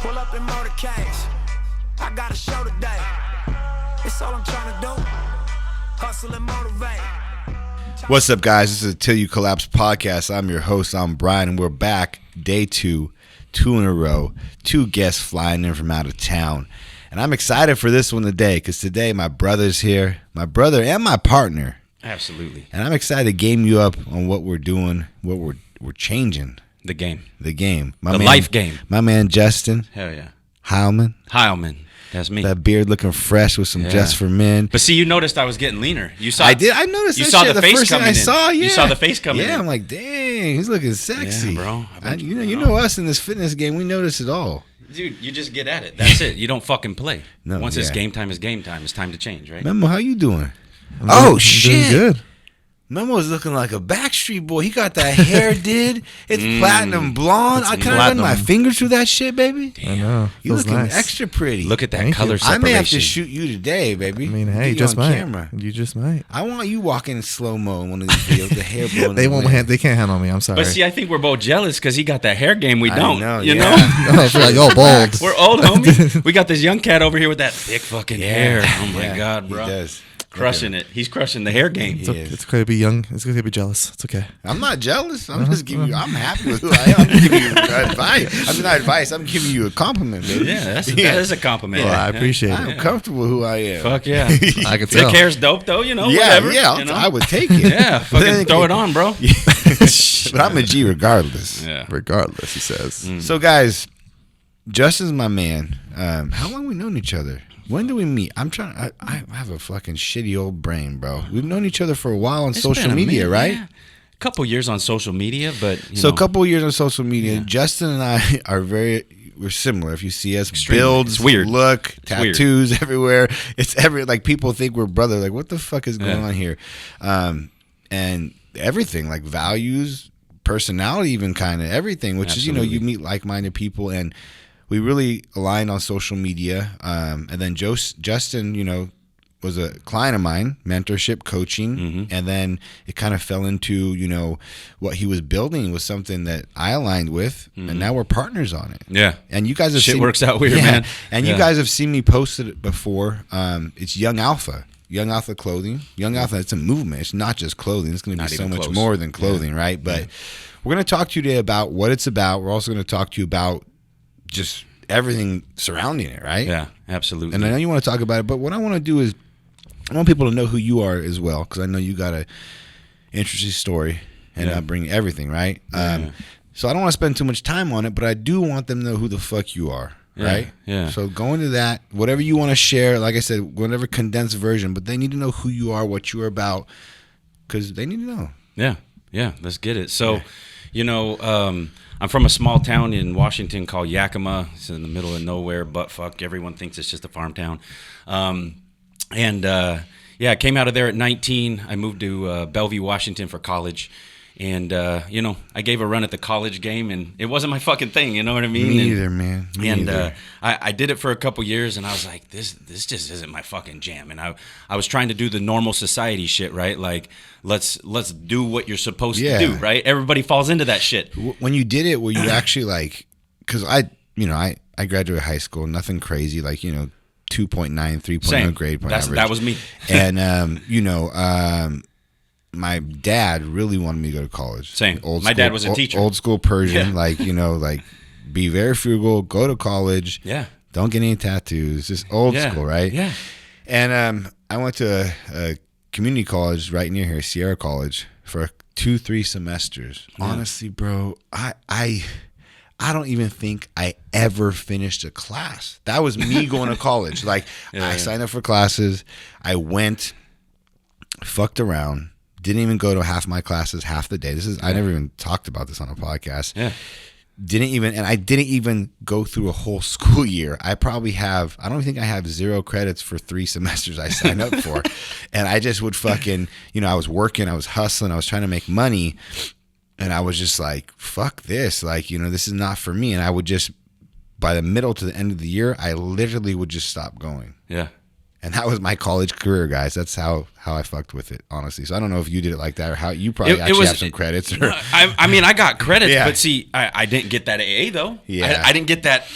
Pull up in motorcades. I got a show today. It's all I'm trying to do. Hustle and motivate. What's up, guys? This is the Til You Collapse podcast. I'm your host. I'm Brian, and we're back. Day two in a row. 2 guests flying in from out of town. And I'm excited for this one today because today my brother's here. My brother and my partner. Absolutely. And I'm excited to game you up on what we're doing, what we're changing. The game. Life game. My man Justin. Hell yeah. Heilman. That's me. That beard looking fresh with some Just for Men. But see, you noticed I was getting leaner. You saw. I did. I noticed. You that saw shit. the face first coming thing I saw. Yeah. You saw the face coming in. Yeah, I'm like, dang, he's looking sexy. Yeah, bro. You know us in this fitness game. We notice it all. Dude, you just get at it. That's it. You don't fucking play. No, Once it's game time, it's game time. It's time to change, right? Memo, how you doing? I'm shit. doing good. Memo's looking like a Backstreet Boy. He got that hair, dude. It's platinum blonde. I kind of run my fingers through that shit, baby. Damn. I know. You looking nice. extra pretty. Look at that Thank color you. separation. I may have to shoot you today, baby. I mean, hey, you just on might. camera. You just might. I want you walking in slow mo in one of these videos. The hair blowing. They in the won't. wind. They can't handle me. I'm sorry. But see, I think we're both jealous because he got that hair game we I don't. know, you yeah. know? I feel like, yo, bold. We're old, homie. We got this young cat over here with that thick fucking hair. Oh, my Yeah, God, bro. He does. Crushing it. He's crushing the hair game. It's okay to be young. It's okay to be jealous. It's okay. I'm not jealous. I'm just giving you. I'm happy with who I am. I'm giving you advice. I'm not advice. I'm giving you a compliment, baby. Yeah, that is a compliment. Well, I appreciate I'm it. comfortable with who I am. Fuck yeah. I can tell. Thick hair's dope, though, you know, Yeah, whatever. yeah. you know? I would take it. Yeah, fucking throw it on, bro. But I'm a G regardless. Yeah. Regardless, he says. So, guys, Justin's my man. How long we known each other? When do we meet? I have a fucking shitty old brain, bro. We've known each other for a while on It's social been a media, minute, right? yeah. A couple years on social media, but So a couple of years on social media. Justin and I are we're similar. If you see us, builds, It's weird. look, It's tattoos everywhere. It's like people think we're brother. Like, what the fuck is going on here? And everything, like values, personality, even kind of everything. Which Absolutely. is, you meet like-minded people, and we really aligned on social media. And then Justin, was a client of mine, mentorship, coaching, and then it kind of fell into, what he was building was something that I aligned with, and now we're partners on it. Yeah. And you guys have Shit seen, works out weird, man. And you guys have seen me posted it before. It's Young Alpha clothing. Young Alpha, it's a movement. It's not just clothing. It's going to be Not so even much close. more than clothing, right? But we're going to talk to you today about what it's about. We're also going to talk to you about just everything surrounding it, right? Yeah, absolutely. And I know you want to talk about it, but what I want to do is I want people to know who you are as well, because I know you got an interesting story and bring everything, right? So I don't want to spend too much time on it, but I do want them to know who the fuck you are, right? Yeah. So go into that, whatever you want to share, like I said, whatever condensed version, but they need to know who you are, what you're about, because they need to know. Yeah, let's get it. So, I'm from a small town in Washington called Yakima. It's in the middle of nowhere, but fuck, everyone thinks it's just a farm town. I came out of there at 19. I moved to Bellevue, Washington for college. And, I gave a run at the college game, and it wasn't my fucking thing, you know what I mean? Me either, man. Me either. I did it for a couple years, and I was like, this just isn't my fucking jam. And I was trying to do the normal society shit, right? Like, let's do what you're supposed to do, right? Everybody falls into that shit. When you did it, were you actually like, because I graduated high school, nothing crazy, like, 2.9, 3.0 Same. grade point average. That was me. And, my dad really wanted me to go to college. Same. My dad was a teacher. Old school Persian, like be very frugal, go to college. Yeah. Don't get any tattoos. Just old school, right? Yeah. And I went to a community college right near here, Sierra College, for 2-3 semesters. Yeah. Honestly, bro, I don't even think I ever finished a class. That was me going to college. Like, I signed up for classes. I went, fucked around. Didn't even go to half my classes half the day. I never even talked about this on a podcast. Yeah. I didn't even go through a whole school year. I don't think I have 0 credits for 3 semesters I signed up for. And I just would fucking, I was working, I was hustling, I was trying to make money. And I was just like, fuck this. Like, this is not for me. And I would just, by the middle to the end of the year, I literally would just stop going. Yeah. And that was my college career, guys. That's how I fucked with it, honestly. So I don't know if you did it like that or how you probably have some credits. Or, I got credits, but see, I didn't get that AA though. Yeah. I didn't get that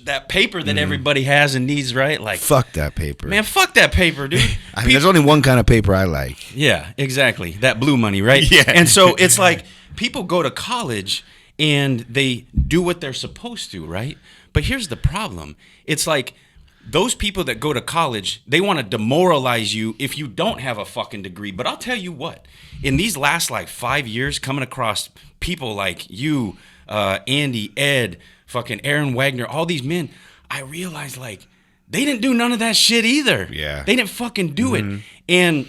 that paper that everybody has and needs, right? Like, Fuck that paper. man, fuck that paper, dude. I mean, there's only one kind of paper I like. Yeah, exactly. That blue money, right? Yeah. And so it's like people go to college and they do what they're supposed to, right? But here's the problem. It's like those people that go to college, they want to demoralize you if you don't have a fucking degree. But I'll tell you what, in these last like 5 years, coming across people like you, Andy, Ed, fucking Aaron Wagner, all these men, I realized like they didn't do none of that shit either. Yeah. They didn't fucking do it. And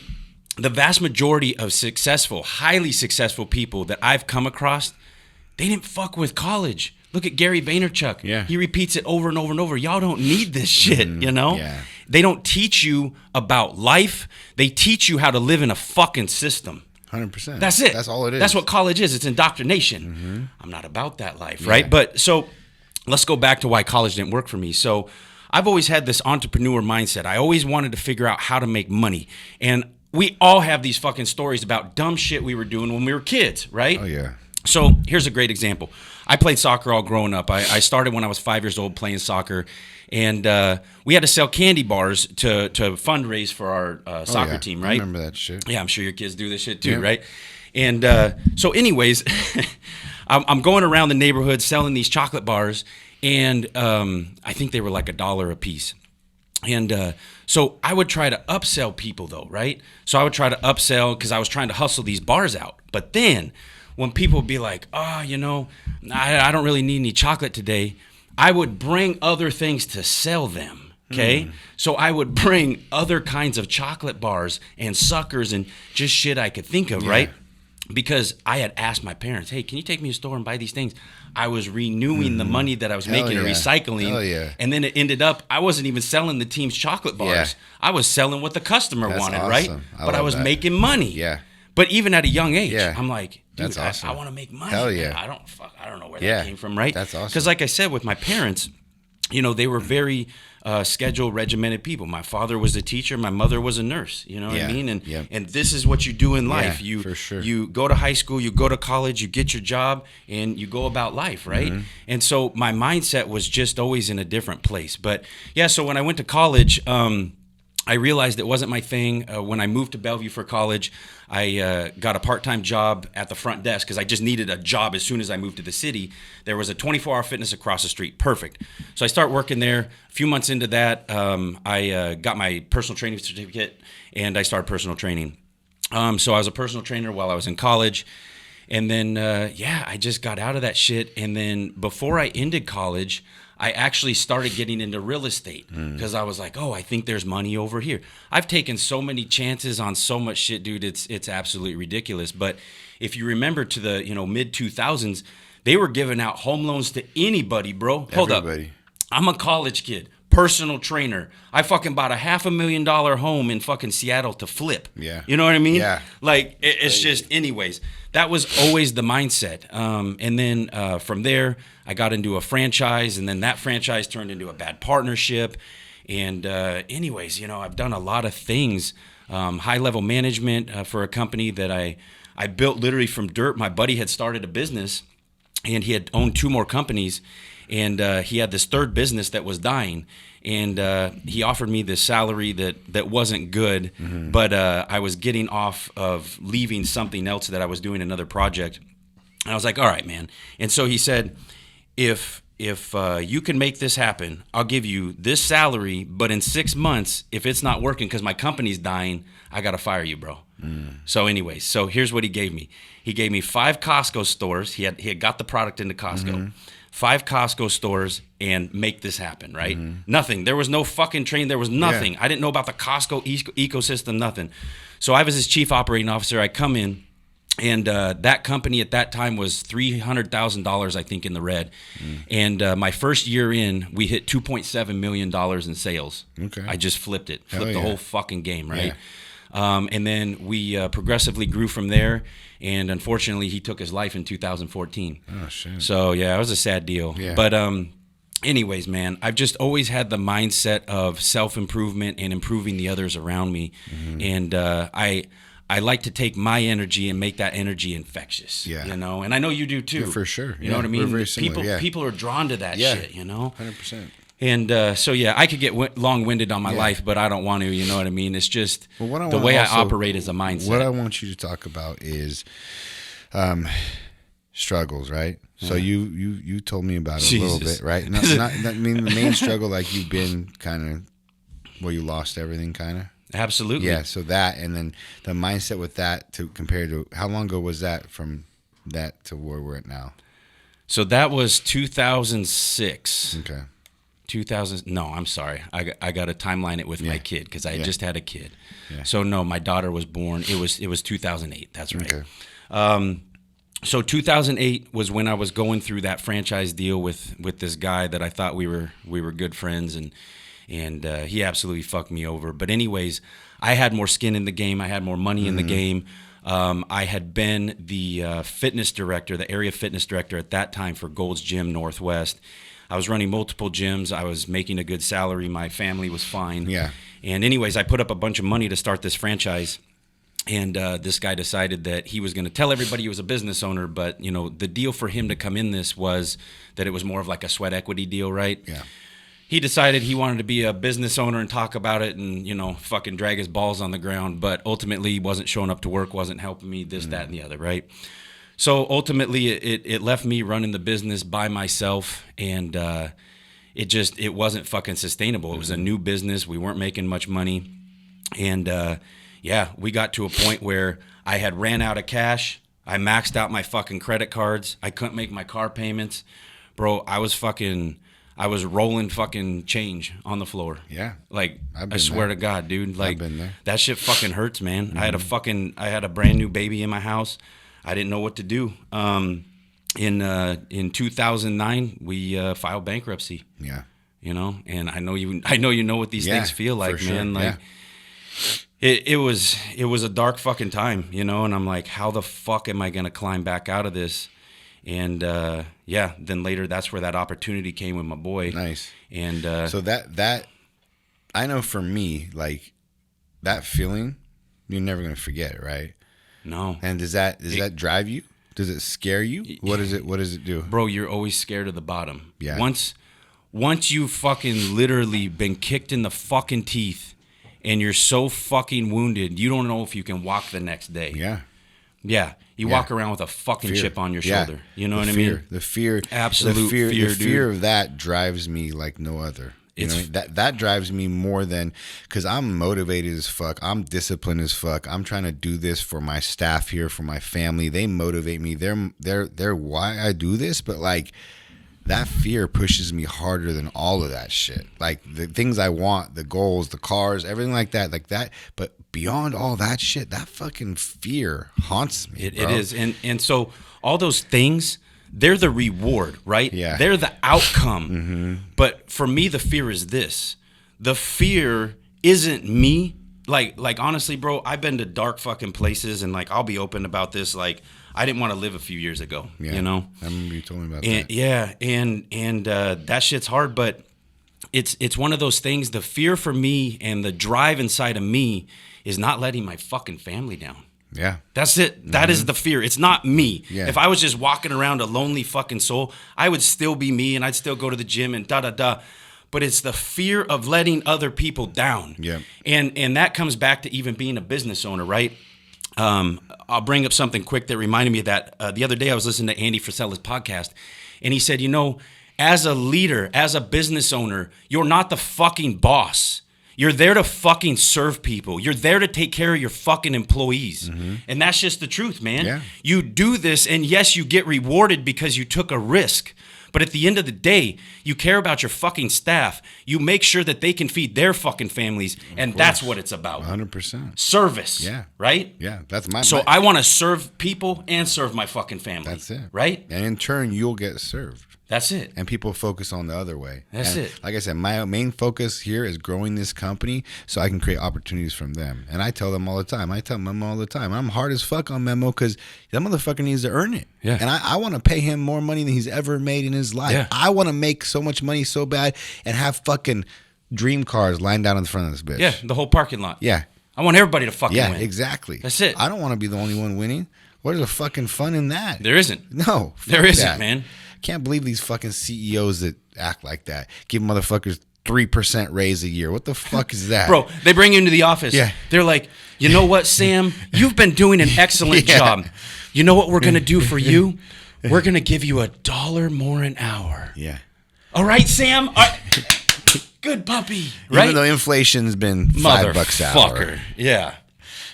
the vast majority of successful, highly successful people that I've come across, they didn't fuck with college. Look at Gary Vaynerchuk. Yeah. He repeats it over and over and over. Y'all don't need this shit, you know? Yeah. They don't teach you about life. They teach you how to live in a fucking system. 100%. That's it. That's all it is. That's what college is. It's indoctrination. I'm not about that life, right? But so let's go back to why college didn't work for me. So I've always had this entrepreneur mindset. I always wanted to figure out how to make money. And we all have these fucking stories about dumb shit we were doing when we were kids, right? Oh, yeah. So here's a great example. I played soccer all growing up. I started when I was 5 years old playing soccer. And we had to sell candy bars to fundraise for our soccer team, right? I remember that shit. Yeah, I'm sure your kids do this shit too, Yeah. right? And so anyways, I'm going around the neighborhood selling these chocolate bars, and I think they were like $1 a piece. And so I would try to upsell people though, right? So I would try to upsell because I was trying to hustle these bars out. But then when people would be like, oh, you know, I don't really need any chocolate today, I would bring other things to sell them. Okay. So I would bring other kinds of chocolate bars and suckers and just shit I could think of, right? Because I had asked my parents, hey, can you take me to the store and buy these things? I was renewing the money that I was making and recycling. Hell yeah. And then it ended up, I wasn't even selling the team's chocolate bars. Yeah. I was selling what the customer That's wanted, awesome. right? But I love was that. making money. Yeah. But even at a young age, Yeah. I'm like, dude, That's awesome. I want to make money. Hell man. yeah. I don't know where Yeah. that came from, right? That's awesome. Because like I said, with my parents, you know, they were very scheduled, regimented people. My father was a teacher. My mother was a nurse. You know what I Yeah. mean? Yeah. And this is what you do in life. Yeah, You for sure. you go to high school, you go to college, you get your job, and you go about life, right? Mm-hmm. And so my mindset was just always in a different place. But yeah, so when I went to college, I realized it wasn't my thing. When I moved to Bellevue for college, I got a part-time job at the front desk because I just needed a job as soon as I moved to the city. There was a 24-hour fitness across the street. Perfect. So I start working there. A few months into that, I got my personal training certificate, and I started personal training. So I was a personal trainer while I was in college. And then, I just got out of that shit. And then before I ended college, I actually started getting into real estate because I was like, oh, I think there's money over here. I've taken so many chances on so much shit, dude. It's absolutely ridiculous. But if you remember to the mid 2000s, they were giving out home loans to anybody, bro. Hold Everybody. up, I'm a college kid, personal trainer. I fucking bought a $500,000 home in fucking Seattle to flip. Yeah. You know what I mean? Yeah. Like it's just, anyways, that was always the mindset. And then from there, I got into a franchise, and then that franchise turned into a bad partnership. And anyways, I've done a lot of things, high level management for a company that I built literally from dirt. My buddy had started a business, and he had owned 2 more companies, and he had this third business that was dying. And he offered me this salary that wasn't good, but I was getting off of leaving something else that I was doing, another project. And I was like, all right, man. And so he said, if you can make this happen, I'll give you this salary, but in 6 months, if it's not working because my company's dying, I got to fire you, bro. So anyways, so here's what he gave me. He gave me 5 Costco stores. He had got the product into Costco. 5 Costco stores, and make this happen, right? Nothing. There was no fucking train. There was nothing. Yeah. I didn't know about the Costco ecosystem, nothing. So I was his chief operating officer. I come in, and that company at that time was $300,000, I think, in the red. And my first year in, we hit $2.7 million in sales. Okay. I just flipped it. Hell Flipped the yeah. whole fucking game, right? Yeah. And then we progressively grew from there. And unfortunately, he took his life in 2014. Oh, shit. So, yeah, it was a sad deal. Yeah. But anyways, man, I've just always had the mindset of self-improvement and improving the others around me. And I like to take my energy and make that energy infectious. Yeah. And I know you do too. Yeah, for sure. You know what I mean? We're very similar. People are drawn to that Yeah. shit, 100%. And so, yeah, I could get long-winded on my life, but I don't want to, you know what I mean? It's just the way I operate is a mindset. What I want you to talk about is struggles, right? Yeah. So you told me about it a little bit, right? Not, I mean, the main struggle, like you've been kind of where you lost everything, kind of. Absolutely. Yeah, so that, and then the mindset with that to compare to, how long ago was that from that to where we're at now? So that was 2006. Okay. 2000. No, I'm sorry. I got to timeline it with my kid because I had just had a kid. Yeah. So no, my daughter was born. It was 2008. That's right. Okay. So 2008 was when I was going through that franchise deal with this guy that I thought we were good friends, and he absolutely fucked me over. But anyways, I had more skin in the game. I had more money in the game. I had been the fitness director, the area fitness director at that time for Gold's Gym Northwest. I was running multiple gyms. I was making a good salary. My family was fine. Yeah. And anyways, I put up a bunch of money to start this franchise. And this guy decided that he was going to tell everybody he was a business owner. But, you know, the deal for him to come in this was that it was more of like a sweat equity deal, right? Yeah. He decided he wanted to be a business owner and talk about it and, you know, fucking drag his balls on the ground. But ultimately, he wasn't showing up to work, wasn't helping me, this, that, and the other, right? So ultimately, it left me running the business by myself, and it wasn't fucking sustainable. It was a new business. We weren't making much money. And, we got to a point where I had ran out of cash. I maxed out my fucking credit cards. I couldn't make my car payments. Bro, I was rolling fucking change on the floor. Yeah. Like, I swear to God, dude. Like, I've been there. That shit fucking hurts, man. I had a brand new baby in my house. I didn't know what to do. In 2009, we filed bankruptcy. Yeah. You know, and I know you know what these things feel like, sure. man. Like, it was a dark fucking time, you know. And I'm like, how the fuck am I gonna climb back out of this? And then later, that's where that opportunity came with my boy. Nice. And so that I know for me, like that feeling, you're never gonna forget it, right? No. And does that drive you? Does it scare you? What does it do? Bro, you're always scared of the bottom. Yeah. Once you've fucking literally been kicked in the fucking teeth and you're so fucking wounded, you don't know if you can walk the next day. Yeah. Yeah. You walk around with a fucking chip on your shoulder. You know what I mean? mean? The fear. Absolute fear, the dude. fear of that drives me like no other. You know what I mean? That drives me more than, because I'm motivated as fuck. I'm disciplined as fuck. I'm trying to do this for my staff here, for my family. They motivate me. They're why I do this. But like that fear pushes me harder than all of that shit. Like the things I want, the goals, the cars, everything like that. But beyond all that shit, that fucking fear haunts me. It is, and so all those things, they're the reward, right? Yeah. They're the outcome. But for me, the fear is this. The fear isn't me. Like honestly, bro, I've been to dark fucking places, and like I'll be open about this. Like I didn't want to live a few years ago. Yeah. You know? I remember you told me about that. Yeah, and that shit's hard, but it's one of those things. The fear for me and the drive inside of me is not letting my fucking family down. Yeah. That's it. That is the fear. It's not me. Yeah. If I was just walking around a lonely fucking soul, I would still be me and I'd still go to the gym and da-da-da. But it's the fear of letting other people down. Yeah. And that comes back to even being a business owner, right? I'll bring up something quick that reminded me of that. The other day I was listening to Andy Frisella's podcast, and he said, you know, as a leader, as a business owner, you're not the fucking boss. You're there to fucking serve people. You're there to take care of your fucking employees. And that's just the truth, man. Yeah. You do this, and yes, you get rewarded because you took a risk. But at the end of the day, you care about your fucking staff. You make sure that they can feed their fucking families, and that's what it's about. 100%. Service. Yeah. Right? Yeah, that's my. So I want to serve people and serve my fucking family. That's it. Right? And in turn, you'll get served. That's it. And people focus on the other way. That's and it. Like I said, my main focus here is growing this company so I can create opportunities from them. And I tell them all the time. I tell Memo all the time. I'm hard as fuck on Memo because that motherfucker needs to earn it. Yeah. And I want to pay him more money than he's ever made in his life. Yeah. I want to make so much money so bad and have fucking dream cars lined down in the front of this bitch. Yeah, the whole parking lot. Yeah. I want everybody to fucking win. Yeah, exactly. That's it. I don't want to be the only one winning. What is the fucking fun in that? There isn't. No. There isn't, that. man. can't believe these fucking CEOs that act like that. Give motherfuckers 3% raise a year. What the fuck is that? Bro, they bring you into the office. Yeah. They're like, you know what, Sam? You've been doing an excellent job. You know what we're going to do for you? We're going to give you $1 more an hour. Yeah. All right, Sam? Good puppy. Right? Even though inflation's been $5 an hour. Motherfucker. Yeah.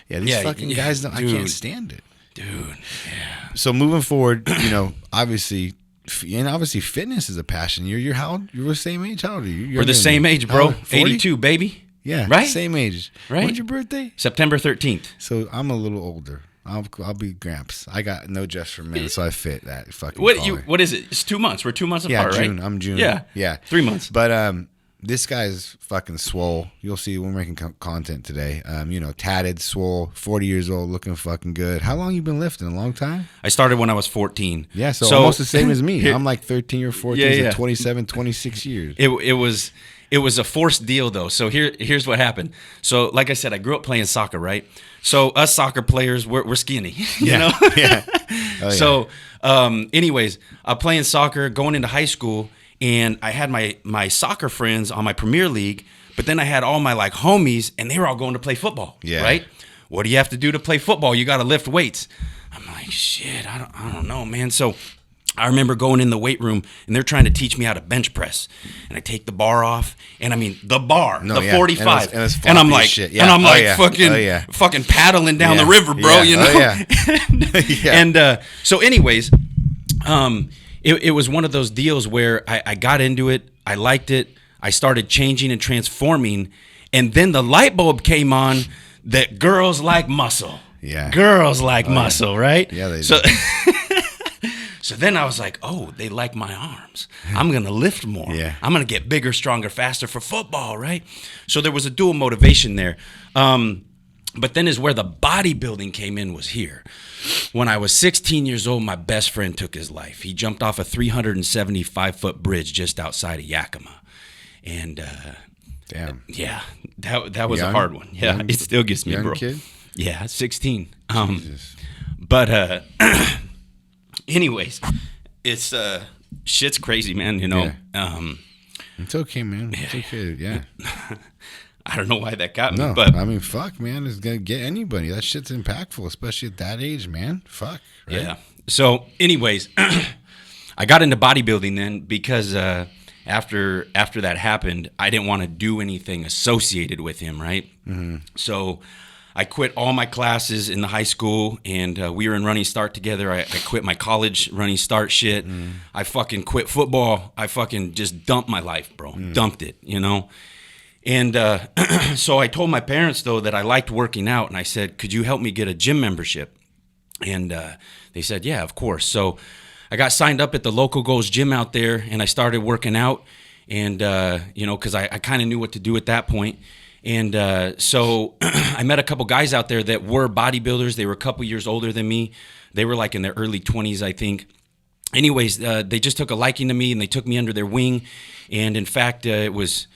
Yeah, these fucking guys don't. dude. I can't stand it. Dude, yeah. So moving forward, obviously fitness is a passion. You're how old? You're the same age. How old are you? We're the same age, bro. 82, baby. Yeah, right. Same age. Right. When's your birthday? September 13th. So I'm a little older. I'll be Gramps. I got no dress for men, so I fit that fucking. What is it? It's 2 months. We're 2 months apart, June. right? I'm June. Yeah. 3 months. But this guy's fucking swole. You'll see when we're making content today. Tatted, swole, 40 years old, looking fucking good. How long you been lifting? A long time? I started when I was 14. Yeah, so almost the same as me. I'm like 13 or 14, Yeah. so 27, 26 years. It was a forced deal though. So here's what happened. So like I said, I grew up playing soccer, right? So us soccer players, we're skinny, you know? Yeah. Oh, yeah. So anyways, I'm playing soccer, going into high school, and I had my soccer friends on my Premier League, but then I had all my like homies, and they were all going to play football, right? What do you have to do to play football? You got to lift weights. I'm like, shit, I don't know, man. So I remember going in the weight room, and they're trying to teach me how to bench press, and I take the bar off, and I mean the bar, 45, and I'm like, fucking paddling down the river, bro, you know. So anyways, it was one of those deals where I got into it, I liked it, I started changing and transforming, and then the light bulb came on that girls like muscle. Yeah, girls like muscle, right? Yeah, they do. So then I was like, oh, they like my arms. I'm going to lift more. Yeah. I'm going to get bigger, stronger, faster for football, right? So there was a dual motivation there. But then is where the bodybuilding came in was here. When I was 16 years old, my best friend took his life. He jumped off a 375-foot bridge just outside of Yakima. And damn. Yeah, that was a hard one. Yeah, it still gets me, bro. Kid? Yeah, 16. Jesus. But anyways, it's shit's crazy, man, you know. Yeah. It's okay, man. It's okay. Yeah. I don't know why that got me, No, but I mean, fuck, man. It's gonna get anybody. That shit's impactful, especially at that age, man. Fuck. Right? Yeah. So, anyways, I got into bodybuilding then because after that happened, I didn't want to do anything associated with him, right? Mm-hmm. So I quit all my classes in the high school, and we were in Running Start together. I quit my college Running Start shit. I fucking quit football. I fucking just dumped my life, bro. Dumped it, you know? And so I told my parents, though, that I liked working out, and I said, could you help me get a gym membership? And they said, yeah, of course. So I got signed up at the local Goals gym out there, and I started working out, and, because I kind of knew what to do at that point. And so I met a couple guys out there that were bodybuilders. They were a couple years older than me. They were like in their early 20s, I think. Anyways, they just took a liking to me, and they took me under their wing. And in fact, it was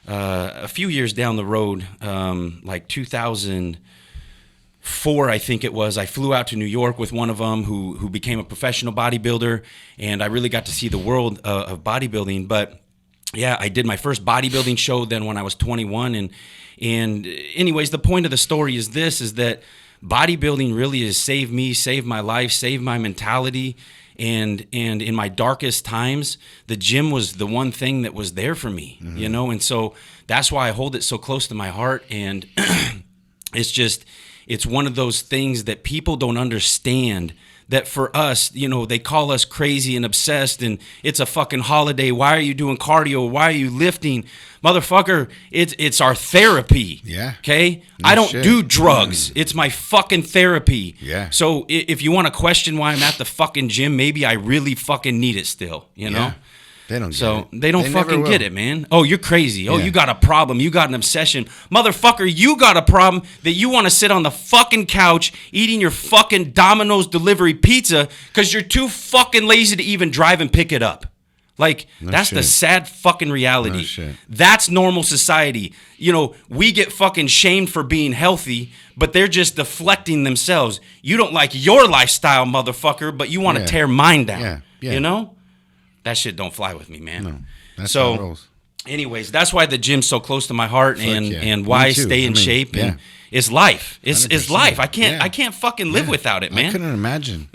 a few years down the road, like 2004, I think it was. I flew out to New York with one of them who became a professional bodybuilder, and I really got to see the world of bodybuilding. But yeah, I did my first bodybuilding show then when I was 21. And anyways, the point of the story is that bodybuilding really has saved me, saved my life, saved my mentality. And in my darkest times, the gym was the one thing that was there for me, you know? And so that's why I hold it so close to my heart. And it's one of those things that people don't understand, that for us, they call us crazy and obsessed, and it's a fucking holiday. Why are you doing cardio? Why are you lifting? Motherfucker, it's our therapy. Yeah. Okay? No I don't shit. do drugs. It's my fucking therapy. Yeah. So if you want to question why I'm at the fucking gym, maybe I really fucking need it still, you know? Yeah. They don't get it. They don't fucking get it, man. Oh, you're crazy. Oh, Yeah. you got a problem. You got an obsession. Motherfucker, you got a problem that you want to sit on the fucking couch eating your fucking Domino's delivery pizza because you're too fucking lazy to even drive and pick it up. Like, that's the sad fucking reality. No shit. That's normal society. We get fucking shamed for being healthy, but they're just deflecting themselves. You don't like your lifestyle, motherfucker, but you want to tear mine down. Yeah. You know? That shit don't fly with me, man. No, that's how it rolls. Anyways, that's why the gym's so close to my heart, and why Me I too. stay in shape. And it's life. It's 100%. life. I can't fucking live without it, man. I couldn't imagine.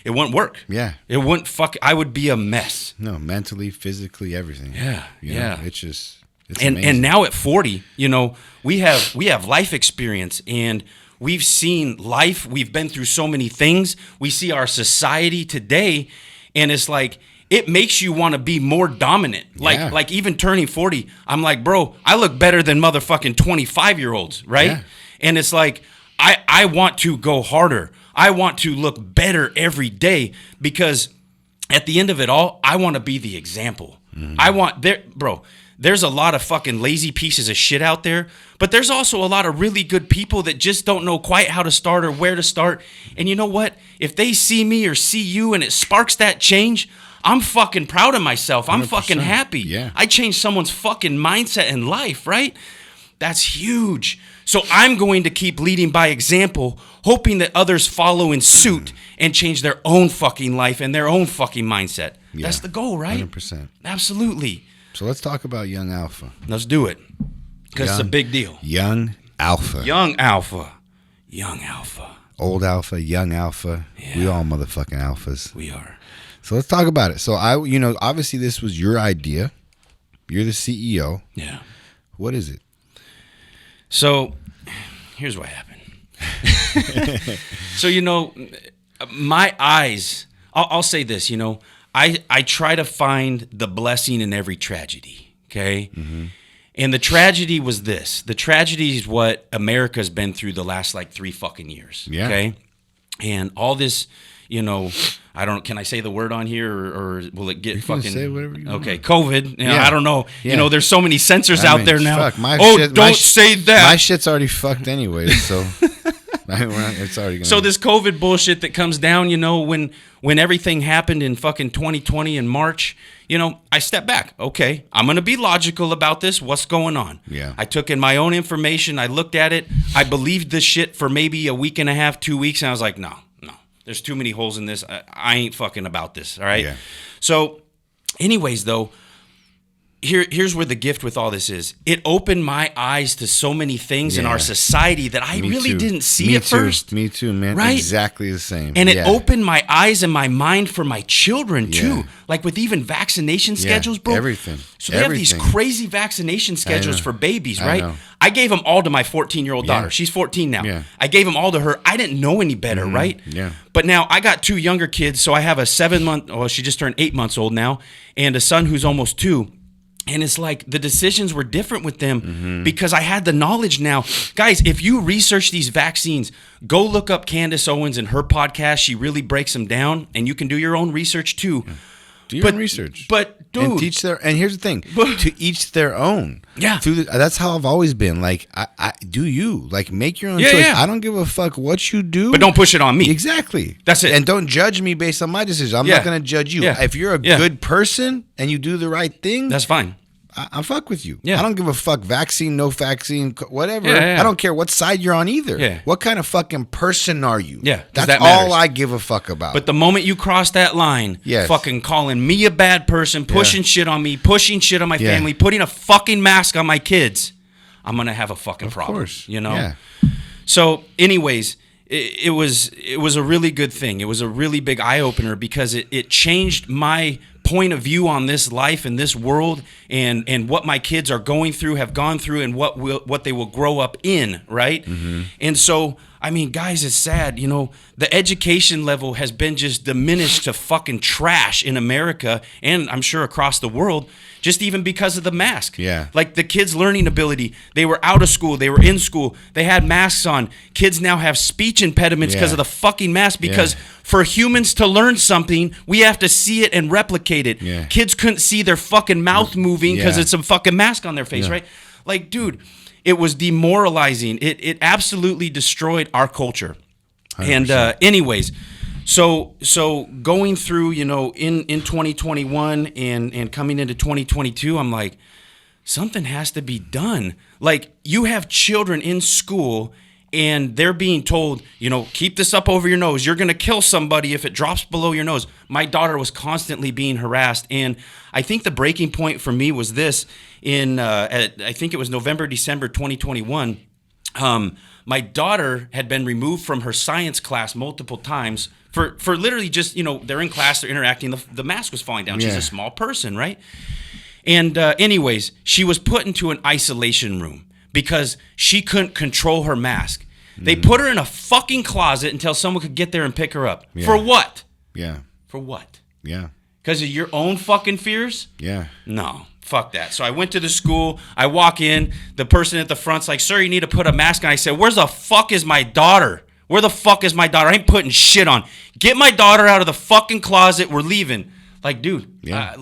It wouldn't work. Yeah. It wouldn't I would be a mess. No, mentally, physically, everything. Yeah. You know, Yeah. it's just it's And amazing. now at 40, you know, we have life experience, and we've seen life. We've been through so many things. We see our society today, and it's like it makes you want to be more dominant. Like even turning 40, I'm like, bro, I look better than motherfucking 25-year-olds, right? Yeah. And it's like I want to go harder. I want to look better every day, because at the end of it all, I want to be the example. There's a lot of fucking lazy pieces of shit out there, but there's also a lot of really good people that just don't know quite how to start or where to start. And you know what? If they see me or see you and it sparks that change, I'm fucking proud of myself. I'm 100%. fucking happy. Yeah. I changed someone's fucking mindset in life, right? That's huge. So I'm going to keep leading by example, hoping that others follow in suit and change their own fucking life and their own fucking mindset. Yeah. That's the goal, right? 100%. Absolutely. So let's talk about Young Alpha. Let's do it. Because it's a big deal. Young Alpha. Young Alpha. Young Alpha. Old Alpha, Young Alpha. Yeah. We all motherfucking alphas. We are. So let's talk about it. So obviously this was your idea. You're the CEO. Yeah. What is it? So here's what happened. So, my eyes, I'll say this, I try to find the blessing in every tragedy, okay? Mm-hmm. And the tragedy was this. The tragedy is what America's been through the last, 3 fucking years, okay? And all this, can I say the word on here, or will it get fucking... say whatever you want. Okay, COVID. Yeah. I don't know. Yeah. There's so many censors out there now. Fuck, Don't say that. My shit's already fucked anyway, so it's already gonna... So this COVID bullshit that comes down, when everything happened in fucking 2020 in March, I stepped back. Okay, I'm going to be logical about this. What's going on? Yeah. I took in my own information. I looked at it. I believed this shit for maybe a week and a half, 2 weeks, and I was like, no. There's too many holes in this. I ain't fucking about this, all right? Yeah. So anyways, though, here's where the gift with all this is. It opened my eyes to so many things in our society that I really didn't see at first. Me too, man. Right? Exactly the same. And it opened my eyes and my mind for my children, too. Yeah. Like with even vaccination schedules, bro. Everything. So they have these crazy vaccination schedules for babies, right? know. I gave them all to my 14-year-old daughter. Yeah. She's 14 now. Yeah. I gave them all to her. I didn't know any better, right? Yeah. But now I got 2 younger kids, so I have a 7-month, she just turned 8 months old now, and a son who's almost 2. And it's like the decisions were different with them because I had the knowledge now. Guys, if you research these vaccines, go look up Candace Owens and her podcast. She really breaks them down, and you can do your own research too. Yeah. Do your own research. But, dude. And here's the thing. To each their own. Yeah. That's how I've always been. Like, I do you. Like, make your own choice. Yeah. I don't give a fuck what you do. But don't push it on me. Exactly. That's it. And don't judge me based on my decision. I'm not going to judge you. Yeah. If you're a good person and you do the right thing, that's fine. I fuck with you. Yeah. I don't give a fuck. Vaccine, no vaccine, whatever. Yeah. I don't care what side you're on either. Yeah. What kind of fucking person are you? Yeah. That's that all matters. I give a fuck about. But the moment you cross that line, Yes. fucking calling me a bad person, pushing shit on me, pushing shit on my Yeah. family, putting a fucking mask on my kids, I'm gonna have a fucking problem. Of course. Yeah. So, anyways, it was a really good thing. It was a really big eye opener because it changed my point of view on this life and this world and what my kids are going through, have gone through, and what they will grow up in, right? Mm-hmm. And so, I mean, guys, it's sad. The education level has been just diminished to fucking trash in America and I'm sure across the world, just even because of the mask. Yeah. Like the kids' learning ability, they were out of school, they were in school, they had masks on. Kids now have speech impediments because of the fucking mask because for humans to learn something, we have to see it and replicate it. Yeah. Kids couldn't see their fucking mouth moving because it's a fucking mask on their face, right? Like, dude, it was demoralizing. It absolutely destroyed our culture. 100%. And anyways, so going through, in 2021 and coming into 2022, I'm like, something has to be done. Like, you have children in school and they're being told, keep this up over your nose. You're going to kill somebody if it drops below your nose. My daughter was constantly being harassed. And I think the breaking point for me was this I think it was November, December 2021. My daughter had been removed from her science class multiple times for literally just, they're in class, they're interacting. The mask was falling down. She's a small person, right? And anyways, she was put into an isolation room because she couldn't control her mask. They put her in a fucking closet until someone could get there and pick her up. Yeah. For what? Yeah. For what? Yeah. Because of your own fucking fears? Yeah. No. Fuck that. So I went to the school. I walk in. The person at the front's like, sir, you need to put a mask on. I said, where the fuck is my daughter? Where the fuck is my daughter? I ain't putting shit on. Get my daughter out of the fucking closet. We're leaving. Like, dude. Yeah.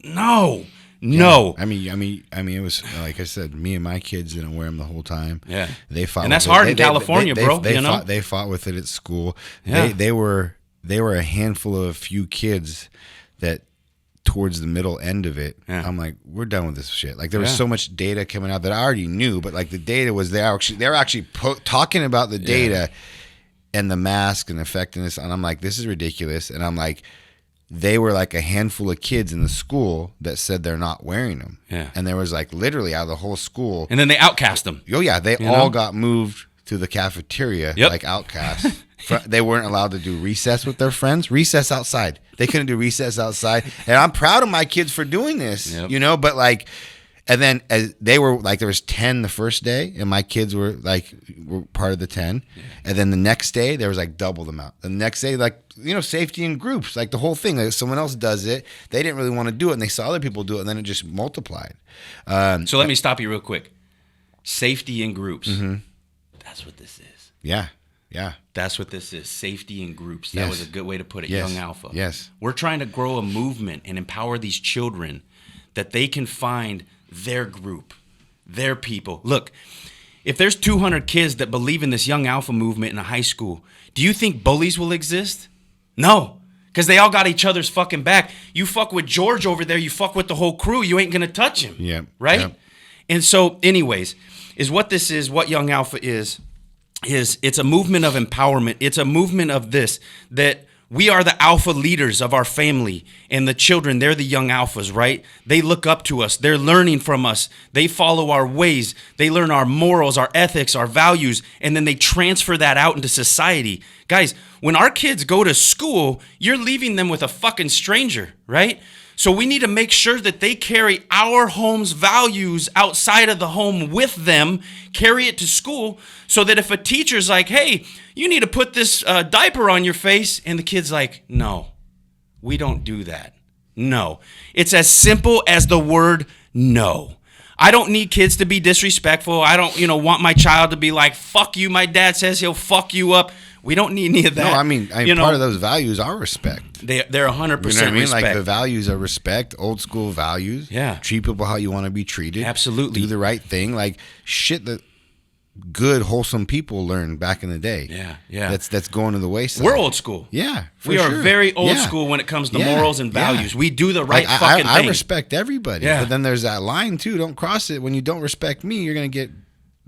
No. No. I mean, it was like I said. Me and my kids didn't wear them the whole time. Yeah. They fought, and that's with hard it. in California, bro. They fought with it at school. Yeah. They were a handful of few kids that, towards the middle end of it, I'm like, we're done with this shit. Like there was so much data coming out that I already knew, but like the data was there. They were actually talking about the data and the mask and effectiveness, and I'm like, this is ridiculous. And I'm like, they were like a handful of kids in the school that said they're not wearing them. Yeah. And there was like literally out of the whole school. And then they outcast them. Oh yeah, they all got moved to the cafeteria like outcasts. They weren't allowed to do recess with their friends. Recess outside. They couldn't do recess outside. And I'm proud of my kids for doing this, but like, and then as they were like, there was 10 the first day and my kids were part of the 10. Yeah. And then the next day there was like double the amount. The next day, like, safety in groups, like the whole thing, like someone else does it. They didn't really want to do it and they saw other people do it and then it just multiplied. So let me stop you real quick. Safety in groups. Mm-hmm. That's what this is. Yeah. Yeah. That's what this is. Safety in groups. That was a good way to put it. Yes. Young Alpha. Yes. We're We're trying to grow a movement and empower these children that they can find their group, their people. Look, if there's 200 kids that believe in this Young Alpha movement in a high school, do you think bullies will exist? No. Because they all got each other's fucking back. You fuck with George over there, you fuck with the whole crew, you ain't going to touch him. Yeah. Right? Yep. And so, anyways, what Young Alpha is it's a movement of empowerment. It's a movement of this, that we are the alpha leaders of our family, and the children, they're the young alphas, right? They look up to us. They're learning from us. They follow our ways. They learn our morals, our ethics, our values, and then they transfer that out into society. Guys, when our kids go to school, you're leaving them with a fucking stranger, right? So we need to make sure that they carry our home's values outside of the home with them, carry it to school, so that if a teacher's like, hey, you need to put this diaper on your face, and the kid's like, no, we don't do that. No. It's as simple as the word no. I don't need kids to be disrespectful. I don't, want my child to be like, fuck you, my dad says he'll fuck you up. We don't need any of that. No, I mean part of those values are respect. They're 100% respect. Like the values are respect, old school values. Yeah. Treat people how you want to be treated. Absolutely. Do the right thing. Like shit that good, wholesome people learned back in the day. Yeah, yeah. That's going to the wayside. We're old school. Yeah, we are very old school when it comes to morals and values. We do the right fucking thing. I respect everybody. Yeah. But then there's that line too. Don't cross it. When you don't respect me, you're going to get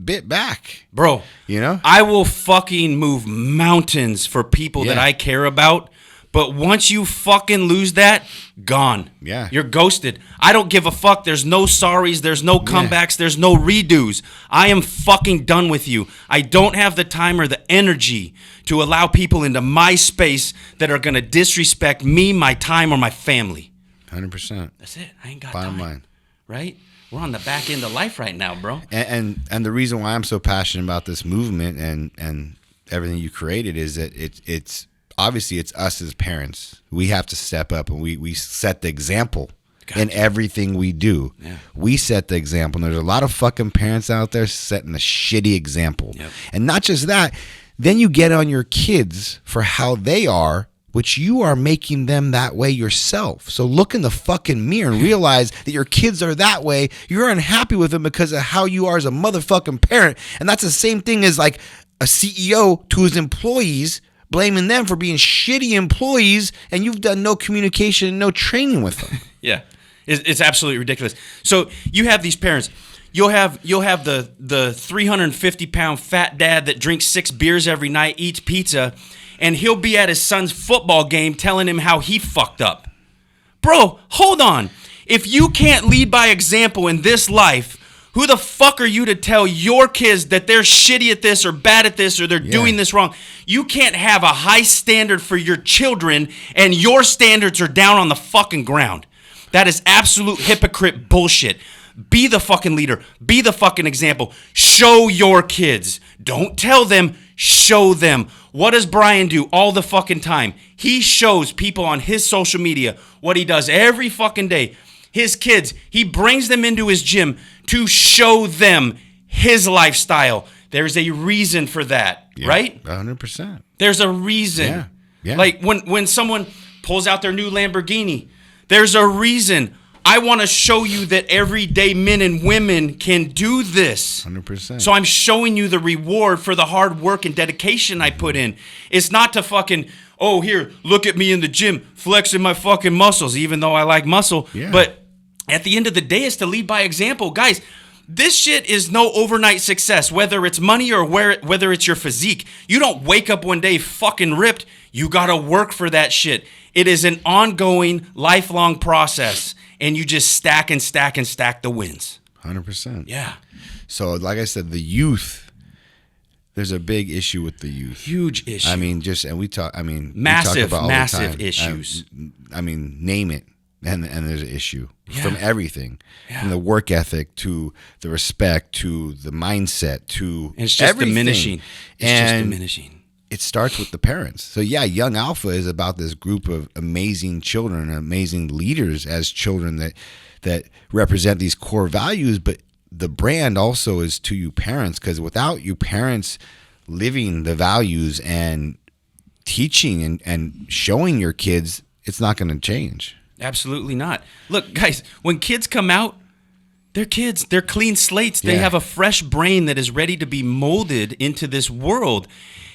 bit back. Bro, I will fucking move mountains for people that I care about. But once you fucking lose that, gone. Yeah. You're ghosted. I don't give a fuck. There's no sorries. There's no comebacks. There's no redos. I am fucking done with you. I don't have the time or the energy to allow people into my space that are going to disrespect me, my time, or my family. 100%. That's it. I ain't got Bottom time. line. Right? We're on the back end of life right now, bro. And the reason why I'm so passionate about this movement and everything you created is that it's obviously it's us as parents. We have to step up and we set the example in everything we do. Yeah. We set the example. And there's a lot of fucking parents out there setting a shitty example. Yep. And not just that, then you get on your kids for how they are, which you are making them that way yourself. So look in the fucking mirror and realize that your kids are that way. You're unhappy with them because of how you are as a motherfucking parent. And that's the same thing as like a CEO to his employees, blaming them for being shitty employees, and you've done no communication and no training with them. Yeah, it's absolutely ridiculous. So you have these parents. You'll have the 350-pound fat dad that drinks 6 beers every night, eats pizza, and he'll be at his son's football game telling him how he fucked up. Bro, hold on. If you can't lead by example in this life, who the fuck are you to tell your kids that they're shitty at this or bad at this or they're doing this wrong? You can't have a high standard for your children and your standards are down on the fucking ground. That is absolute hypocrite bullshit. Be the fucking leader. Be the fucking example. Show your kids. Don't tell them. Show them. What does Brian do all the fucking time? He shows people on his social media what he does every fucking day. His kids, he brings them into his gym to show them his lifestyle. There's a reason for that, right? 100%. There's a reason. Yeah. Like when someone pulls out their new Lamborghini, there's a reason. I want to show you that everyday men and women can do this. 100%. So I'm showing you the reward for the hard work and dedication I put in. It's not to fucking, oh, here, look at me in the gym flexing my fucking muscles, even though I like muscle. Yeah. But at the end of the day, it's to lead by example. Guys, this shit is no overnight success, whether it's money or whether it's your physique. You don't wake up one day fucking ripped. You got to work for that shit. It is an ongoing, lifelong process. And you just stack and stack and stack the wins. 100%. Yeah. So, like I said, the youth, there's a big issue with the youth. Huge issue. I mean, we talk massive about all the massive time. issues. I mean, name it. And there's an issue from everything, from the work ethic to the respect to the mindset to and it's just everything. Diminishing. It's just diminishing. It starts with the parents. So yeah, Young Alpha is about this group of amazing children, amazing leaders as children that represent these core values. But the brand also is to you parents, because without you parents living the values and teaching and showing your kids, it's not going to change. Absolutely not. Look, guys, when kids come out, they're kids. They're clean slates. They have a fresh brain that is ready to be molded into this world.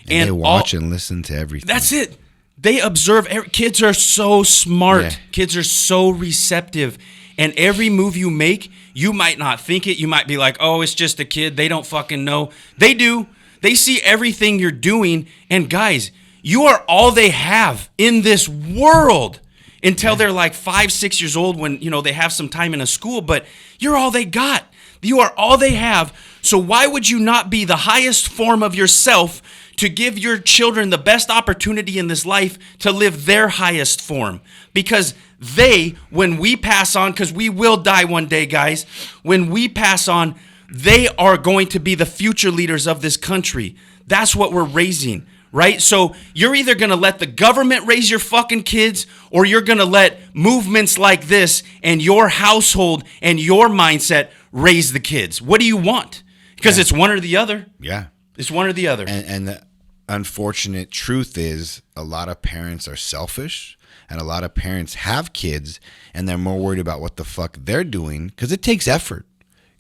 And they watch and listen to everything. That's it. They observe. Kids are so smart. Yeah. Kids are so receptive. And every move you make, you might not think it. You might be like, oh, it's just a kid. They don't fucking know. They do. They see everything you're doing. And guys, you are all they have in this world until they're like 5, 6 years old when, they have some time in a school. But you're all they got. You are all they have. So why would you not be the highest form of yourself to give your children the best opportunity in this life to live their highest form? Because when we pass on, because we will die one day, guys, when we pass on, they are going to be the future leaders of this country. That's what we're raising, right? So you're either going to let the government raise your fucking kids, or you're going to let movements like this and your household and your mindset raise the kids. What do you want? Because it's one or the other. Yeah. It's one or the other. And the unfortunate truth is a lot of parents are selfish, and a lot of parents have kids and they're more worried about what the fuck they're doing, because it takes effort.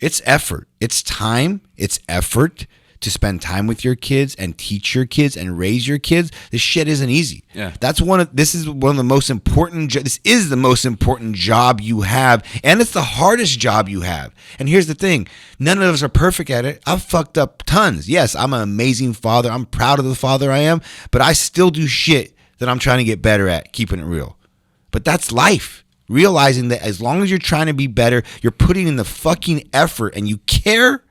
It's effort. It's time. It's effort to spend time with your kids and teach your kids and raise your kids. This shit isn't easy. Yeah. This is one of the most important this is the most important job you have, and it's the hardest job you have. And here's the thing, none of us are perfect at it. I've fucked up tons. Yes, I'm an amazing father. I'm proud of the father I am, but I still do shit that I'm trying to get better at, keeping it real. But that's life. Realizing that as long as you're trying to be better, you're putting in the fucking effort and you care,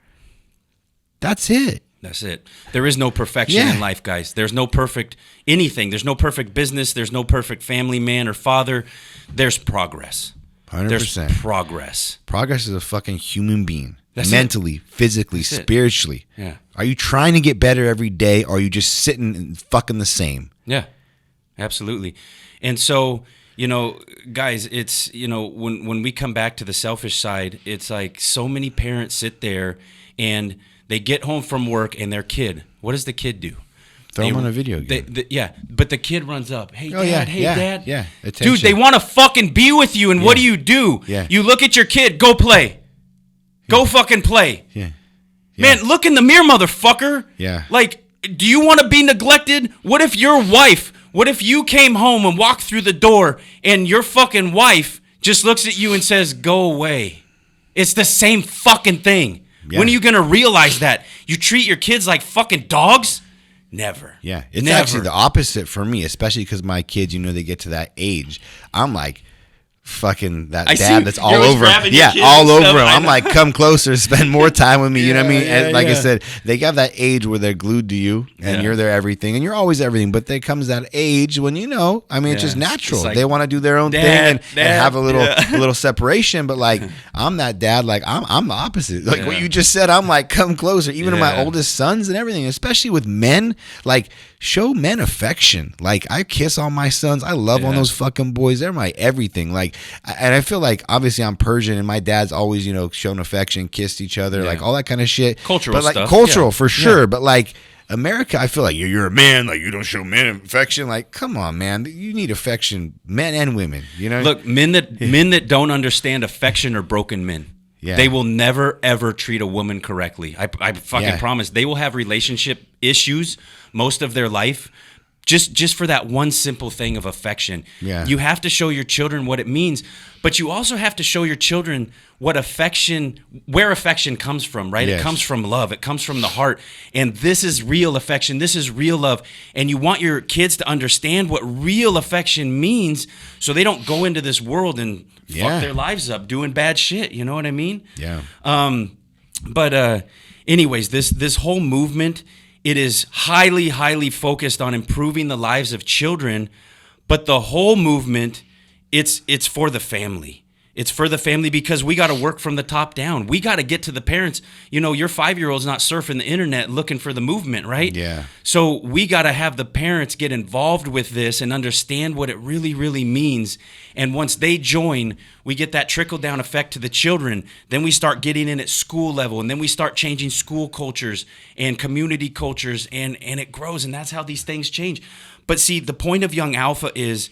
that's it. That's it. There is no perfection in life, guys. There's no perfect anything. There's no perfect business. There's no perfect family man or father. There's progress. 100%. There's progress. Progress is a fucking human being. That's mentally, physically, That's spiritually. Yeah. Are you trying to get better every day, or are you just sitting and fucking the same? Yeah, absolutely. And so, guys, it's, when we come back to the selfish side, it's like so many parents sit there and they get home from work and their kid, what does the kid do? Throw them on a video game. But the kid runs up. Hey, Oh, Dad. yeah, Dad. yeah. Dude, Attention. they want to fucking be with you. And what do? Yeah. You look at your kid. Go play. Go fucking play. Yeah. Man, look in the mirror, motherfucker. Yeah. Like, do you want to be neglected? What if you came home and walked through the door and your fucking wife just looks at you and says, go away? It's the same fucking thing. Yeah. When are you going to realize that? You treat your kids like fucking dogs? Never. Yeah. It's Never. actually the opposite for me, especially because my kids, they get to that age. I'm like, fucking that dad that's all over him. Yeah, all over him. I'm like, come closer, spend more time with me. You know what I mean? And like I said, they got that age where they're glued to you and you're their everything and you're always everything. But there comes that age when it's just natural. It's like, they want to do their own thing and have a little separation. But like, I'm that dad. Like I'm the opposite. Like what you just said. I'm like, come closer. Even to my oldest sons and everything, especially with men. Like, show men affection. Like, I kiss all my sons. I love on those fucking boys. They're my everything. Like, and I feel like obviously I'm Persian and my dad's always, shown affection, kissed each other, like all that kind of shit. Cultural stuff. Cultural for sure. Yeah. But like America, I feel like you're a man. Like, you don't show men affection. Like, come on, man. You need affection, men and women. Look, men that don't understand affection are broken men. Yeah. They will never, ever treat a woman correctly. I fucking promise. They will have relationship issues most of their life just for that one simple thing of affection. Yeah. You have to show your children what it means, but you also have to show your children where affection comes from, right? Yes. It comes from love. It comes from the heart. And this is real affection. This is real love. And you want your kids to understand what real affection means so they don't go into this world and fuck their lives up doing bad shit. You know what I mean? Yeah. Anyways, this whole movement, it is highly, highly focused on improving the lives of children, but the whole movement, it's for the family. It's for the family because we got to work from the top down. We got to get to the parents. Your 5-year-old's not surfing the internet looking for the movement, right? Yeah. So we got to have the parents get involved with this and understand what it really, really means. And once they join, we get that trickle-down effect to the children. Then we start getting in at school level, and then we start changing school cultures and community cultures, and it grows, and that's how these things change. But see, the point of Young Alpha is,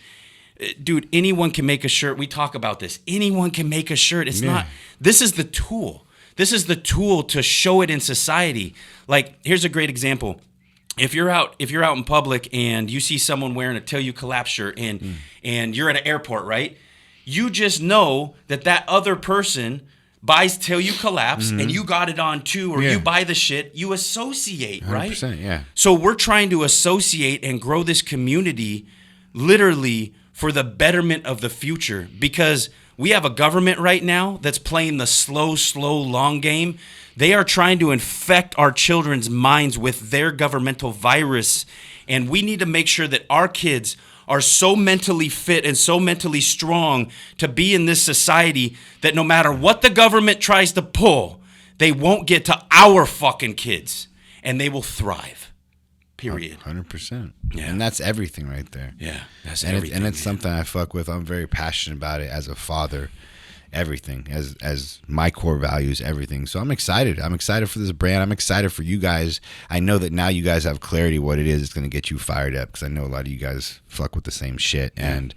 dude, anyone can make a shirt. We talk about this. Anyone can make a shirt. It's not. This is the tool. This is the tool to show it in society. Like, here's a great example. If you're out in public and you see someone wearing a Til You Collapse shirt and you're at an airport, right? You just know that other person buys Til You Collapse and you got it on too, or you buy the shit. You associate, right? 100%, yeah. So we're trying to associate and grow this community literally for the betterment of the future, because we have a government right now that's playing the slow, long game. They are trying to infect our children's minds with their governmental virus, and we need to make sure that our kids are so mentally fit and so mentally strong to be in this society that no matter what the government tries to pull, they won't get to our fucking kids, and they will thrive. Period. 100%. Yeah. And that's everything right there. Yeah, that's everything. And it's man. something I fuck with. I'm very passionate about it as a father. Everything as my core values, everything. So I'm excited. I'm excited for this brand. I'm excited for you guys. I know that now you guys have clarity what it is. It's going to get you fired up because I know a lot of you guys fuck with the same shit. And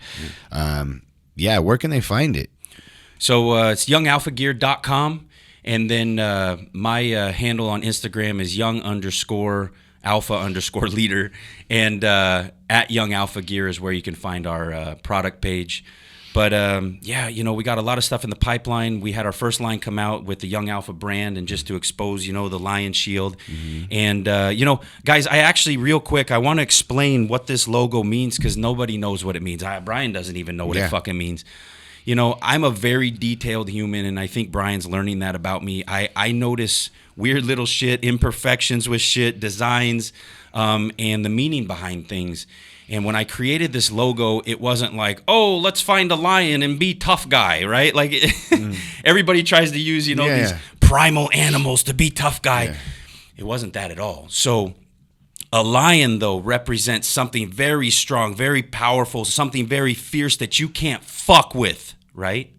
where can they find it? So it's youngalphagear.com. And then my handle on Instagram is young_alpha_leader. And at Young Alpha Gear is where you can find our product page. But we got a lot of stuff in the pipeline. We had our first line come out with the Young Alpha brand, and just to expose, the lion shield. Mm-hmm. And, guys, I actually, real quick, I want to explain what this logo means because nobody knows what it means. Brian doesn't even know what it fucking means. I'm a very detailed human, and I think Brian's learning that about me. I notice weird little shit, imperfections with shit, designs, and the meaning behind things. And when I created this logo, it wasn't like, oh, let's find a lion and be tough guy, right? Like everybody tries to use, these primal animals to be tough guy. Yeah. It wasn't that at all. So a lion, though, represents something very strong, very powerful, something very fierce that you can't fuck with, right?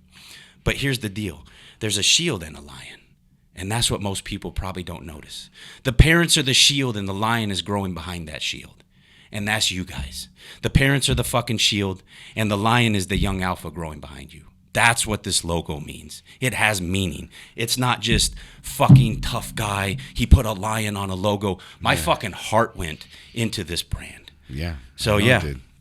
But here's the deal. There's a shield in a lion, and that's what most people probably don't notice. The parents are the shield, and the lion is growing behind that shield. And that's you guys. The parents are the fucking shield, and the lion is the young alpha growing behind you. That's what this logo means. It has meaning. It's not just fucking tough guy. He put a lion on a logo. My fucking heart went into this brand. Yeah. So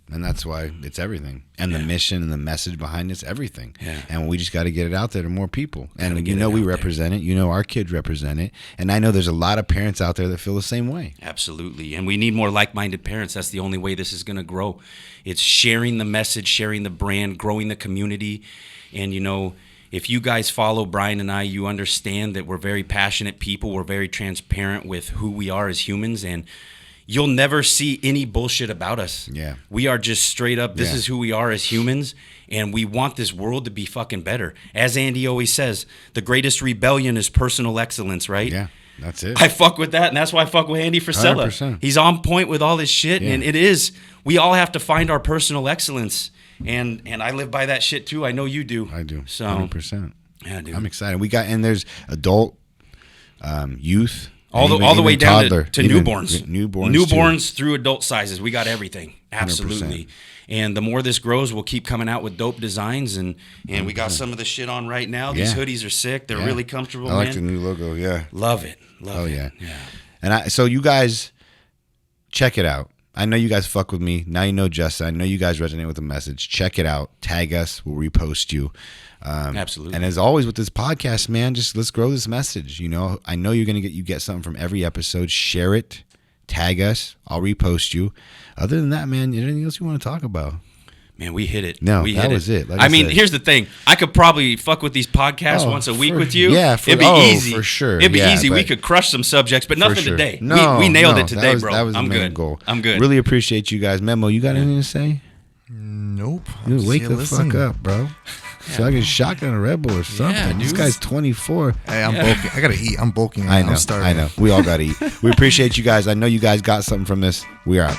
And that's why it's everything. And the mission and the message behind it's everything. Yeah. And we just got to get it out there to more people. And get you know it we out represent it. You know our kids represent it. And I know there's a lot of parents out there that feel the same way. Absolutely. And we need more like-minded parents. That's the only way this is going to grow. It's sharing the message, sharing the brand, growing the community. And, you know, if you guys follow Brian and I, you understand that we're very passionate people. We're very transparent with who we are as humans. And you'll never see any bullshit about us. Yeah. We are just straight up, this is who we are as humans, and we want this world to be fucking better. As Andy always says, the greatest rebellion is personal excellence, right? Yeah, that's it. I fuck with that, and that's why I fuck with Andy Frisella. 100%. He's on point with all this shit, and it is. We all have to find our personal excellence, and I live by that shit too. I know you do. I do. So 100%. Yeah, dude. I'm excited. And there's adult, youth, all the even way down toddler, to even newborns. Newborns Through adult sizes. We got everything. Absolutely. And the more this grows, we'll keep coming out with dope designs. And we got some of the shit on right now. These hoodies are sick. They're really comfortable, I like man. the new logo, yeah. Love it. Love it. Yeah. And so you guys, check it out. I know you guys fuck with me. Now you know Justin. I know you guys resonate with the message. Check it out. Tag us. We'll repost you. Absolutely. And as always with this podcast, man, just let's grow this message. You know, I know you're gonna get something from every episode. Share it. Tag us. I'll repost you. Other than that, man, is there anything else you want to talk about? Man, we hit it. No, we that hit was it. Like I I mean, said. here's the thing. I could probably fuck with these podcasts once a week with you. Yeah, it'd be easy. for sure. It'd be Yeah, easy. We but- could crush some subjects, but nothing For sure. today. No, we nailed no, it today, bro. That was the I'm main good. goal. I'm good. Really appreciate you guys. Memo, you got anything to say? Nope. Dude, wake the fuck up, bro. So I can shotgun a Red Bull or something. This dude. guy's 24. Hey, I'm bulking. I gotta eat. I'm bulking. I know. I'm starving. I know. We all got to eat. We appreciate you guys. I know you guys got something from this. We are out.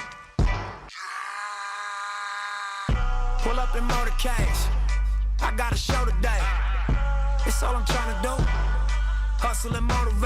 Pull up in motorcades. I got a show today. It's all I'm trying to do. Hustle and motivate.